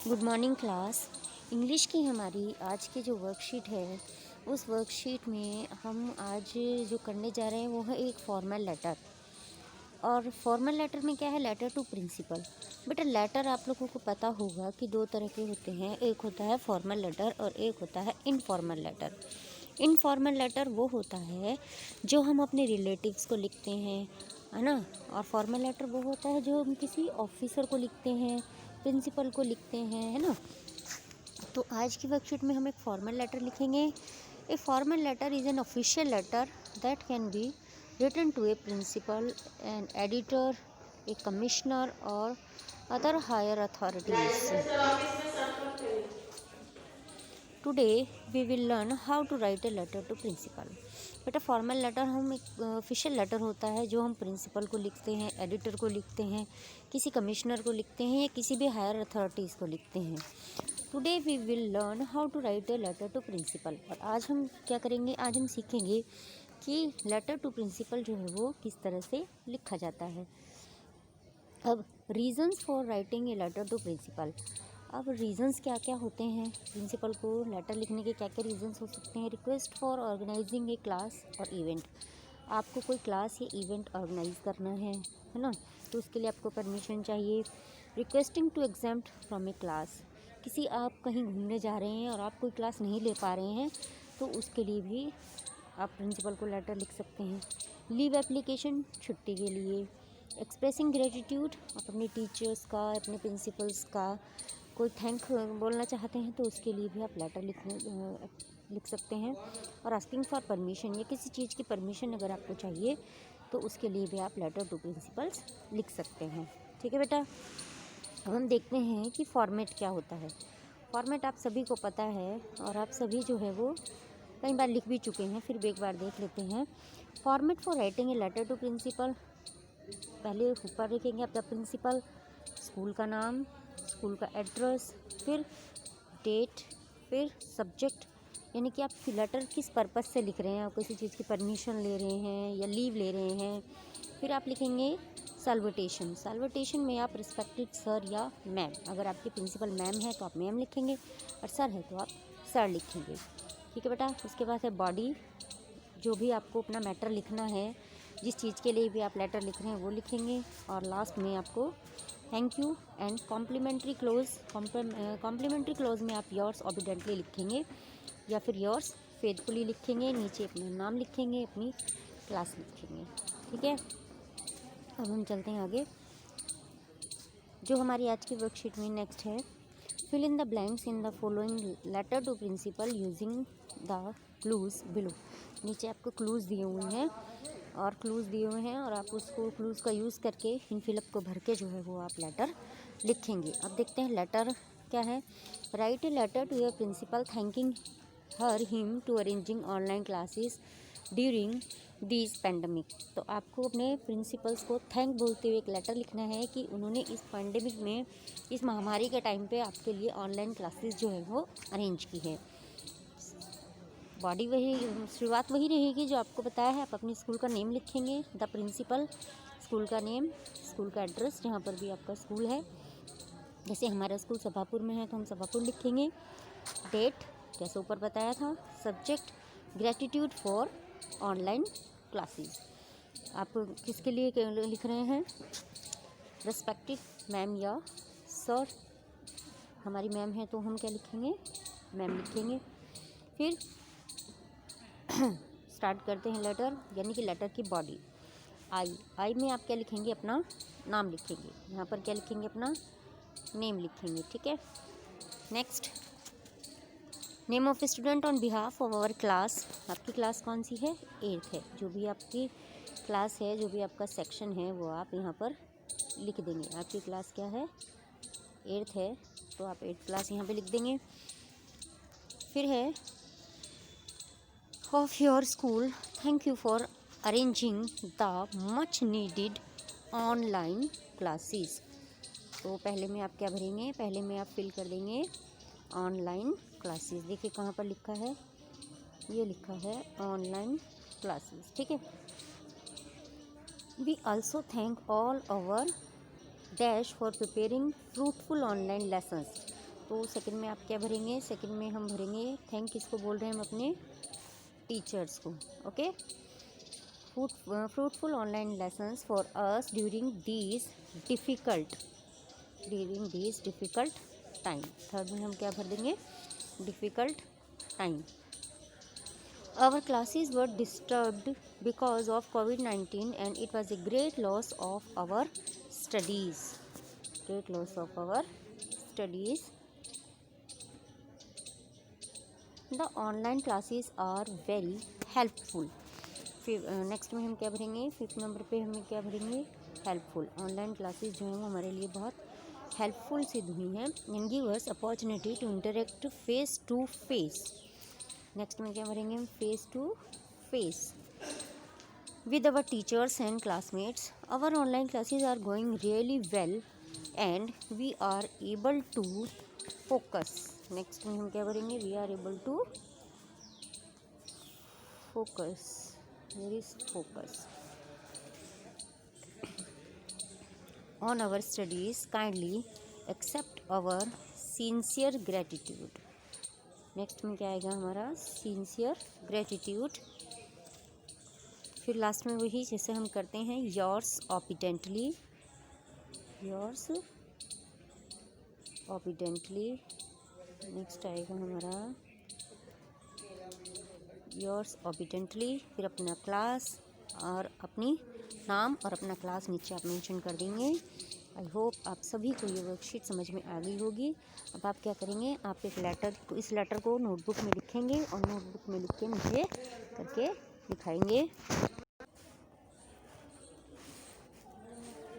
Good morning class. English की हमारी आज की जो वर्कशीट है, उस वर्कशीट में हम आज जो करने जा रहे हैं वो है एक फॉर्मल लेटर। और फॉर्मल लेटर में क्या है, लेटर टू प्रिंसिपल। बेटा लेटर आप लोगों को पता होगा कि दो तरह के होते हैं, एक होता है फॉर्मल लेटर और एक होता है इनफॉर्मल लेटर। इनफॉर्मल लेटर वो होता है जो हम अपने रिलेटिव्स को लिखते हैं, है ना। और फॉर्मल लेटर वो होता है जो हम किसी ऑफिसर को लिखते हैं, प्रिंसिपल को लिखते हैं, है ना। तो आज की वर्कशीट में हम एक फॉर्मल लेटर लिखेंगे। A formal letter is an official letter that can be written to a principal, an editor, a commissioner और other higher authorities. Today we will learn how to write a letter to principal. बेटा formal letter हम एक official letter होता है जो हम principal को लिखते हैं, एडिटर को लिखते हैं, किसी कमिश्नर को लिखते हैं या किसी भी हायर अथॉरिटीज़ को लिखते हैं। Today we will learn how to write a letter to principal. और आज हम क्या करेंगे, आज हम सीखेंगे कि लेटर टू प्रिंसिपल जो है वो किस तरह से लिखा जाता है। अब reasons for writing a letter to principal. अब रीजंस क्या क्या होते हैं, प्रिंसिपल को लेटर लिखने के क्या क्या रीजंस हो सकते हैं। Request for organising a class or event. आपको कोई क्लास या इवेंट ऑर्गेनाइज करना है ना, तो उसके लिए आपको परमिशन चाहिए। Requesting to exempt from a class. किसी आप कहीं घूमने जा रहे हैं और आप कोई क्लास नहीं ले पा रहे हैं, तो उसके लिए भी आप प्रिंसिपल को लेटर लिख सकते हैं। लीव एप्लीकेशन, छुट्टी के लिए। एक्सप्रेसिंग ग्रेटिट्यूड, आप अपने टीचर्स का, अपने प्रिंसिपल्स का कोई थैंक बोलना चाहते हैं तो उसके लिए भी आप लेटर लिख सकते हैं। और आस्किंग फॉर परमिशन, या किसी चीज़ की परमिशन अगर आपको चाहिए तो उसके लिए भी आप लेटर टू प्रिंसिपल्स लिख सकते हैं। ठीक है बेटा। अब हम देखते हैं कि फॉर्मेट क्या होता है। फॉर्मेट आप सभी को पता है और आप सभी जो है वो कई बार लिख भी चुके हैं, फिर भी एक बार देख लेते हैं। Format for writing a letter to principal. पहले ऊपर लिखेंगे आपका प्रिंसिपल, स्कूल का नाम, स्कूल का एड्रेस, फिर डेट, फिर सब्जेक्ट, यानी कि आप लेटर किस पर्पज़ से लिख रहे हैं। आप किसी चीज़ की परमिशन ले रहे हैं या लीव ले रहे हैं। फिर आप लिखेंगे सैल्यूटेशन। सैल्यूटेशन में आप रिस्पेक्टेड सर या मैम, अगर आपकी प्रिंसिपल मैम है तो आप मैम लिखेंगे और सर है तो आप सर लिखेंगे। ठीक है बेटा। उसके बाद है बॉडी, जो भी आपको अपना मैटर लिखना है, जिस चीज़ के लिए भी आप लेटर लिख रहे हैं वो लिखेंगे। और लास्ट में आपको thank you and complimentary close. Complimentary close में आप योर्स ओबीडेंटली लिखेंगे या फिर योर्स फेथफुली लिखेंगे। नीचे अपना नाम लिखेंगे, अपनी क्लास लिखेंगे। ठीक है। अब हम चलते हैं आगे। जो हमारी आज की वर्कशीट में नेक्स्ट है, fill in the blanks in the following letter to principal using the clues below. नीचे आपको क्लूज दिए हुए हैं और आप उसको क्लूज का यूज़ करके इन फिलअप को भर के जो है वो आप लेटर लिखेंगे। अब देखते हैं लेटर क्या है। Write a letter to your principal thanking her him to arranging online classes during this pandemic. तो आपको अपने प्रिंसिपल्स को थैंक बोलते हुए एक लेटर लिखना है कि उन्होंने इस पेंडेमिक में, इस महामारी के टाइम पे आपके लिए ऑनलाइन क्लासेस जो है वो अरेंज की है। बॉडी वही, शुरुआत वही रहेगी जो आपको बताया है। आप अपनी स्कूल का नेम लिखेंगे, द प्रिंसिपल, स्कूल का नेम, स्कूल का एड्रेस जहाँ पर भी आपका स्कूल है। जैसे हमारा स्कूल सभापुर में है तो हम सभापुर लिखेंगे। डेट जैसे ऊपर बताया था। Subject gratitude for online classes. आप किसके लिए लिख रहे हैं, रिस्पेक्टेड मैम या सर। हमारी मैम है तो हम क्या लिखेंगे, मैम लिखेंगे। फिर स्टार्ट करते हैं लेटर, यानी कि लेटर की बॉडी। आई में आप क्या लिखेंगे, अपना नाम लिखेंगे। यहाँ पर क्या लिखेंगे, अपना नेम लिखेंगे। ठीक है। Next, name of student on behalf of our class. आपकी क्लास कौन सी है, 8th है। जो भी आपकी क्लास है, जो भी आपका सेक्शन है वो आप यहाँ पर लिख देंगे। आपकी क्लास क्या है, 8th है, तो आप 8th क्लास यहाँ पे लिख देंगे। फिर है of your school thank you for arranging the much needed online classes. तो पहले में आप क्या भरेंगे, पहले में आप फिल कर देंगे ऑनलाइन क्लासेस। देखिए कहाँ पर लिखा है, ये लिखा है ऑनलाइन क्लासेस। ठीक है। We also thank all our dash for preparing fruitful online lessons. तो सेकंड में आप क्या भरेंगे, सेकंड में हम भरेंगे थैंक किसको बोल रहे हैं हम अपने टीचर्स को। Okay, fruitful online lessons for us during these difficult time। Third में हम क्या भर देंगे, difficult time। Our classes were disturbed because of COVID-19 and it was a great loss of our studies। The online classes are very helpful। फिर next में हम क्या भरेंगे, फिफ्थ नंबर पे हमें क्या भरेंगे, हेल्पफुल। ऑनलाइन क्लासेस जो हैं वो हमारे लिए बहुत हेल्पफुल सिद्ध हुई हैं and give us opportunity to interact face to face. Next में क्या भरेंगे हम, face to face with our teachers and classmates। Our online classes are going really well and we are able to focus। Next में हम क्या भरेंगे, we are able to focus। Where is focus on our studies, kindly accept our sincere gratitude। Next में क्या आएगा हमारा, sincere gratitude। फिर last में वही जैसे हम करते हैं, yours obediently। नेक्स्ट आएगा हमारा yours obediently। फिर अपना क्लास और अपनी नाम और अपना क्लास नीचे आप मेंशन कर देंगे। आई होप आप सभी को ये वर्कशीट समझ में आ गई होगी। अब आप क्या करेंगे, आप इस लेटर को नोटबुक में लिखेंगे और नोटबुक में लिख के मुझे करके दिखाएंगे।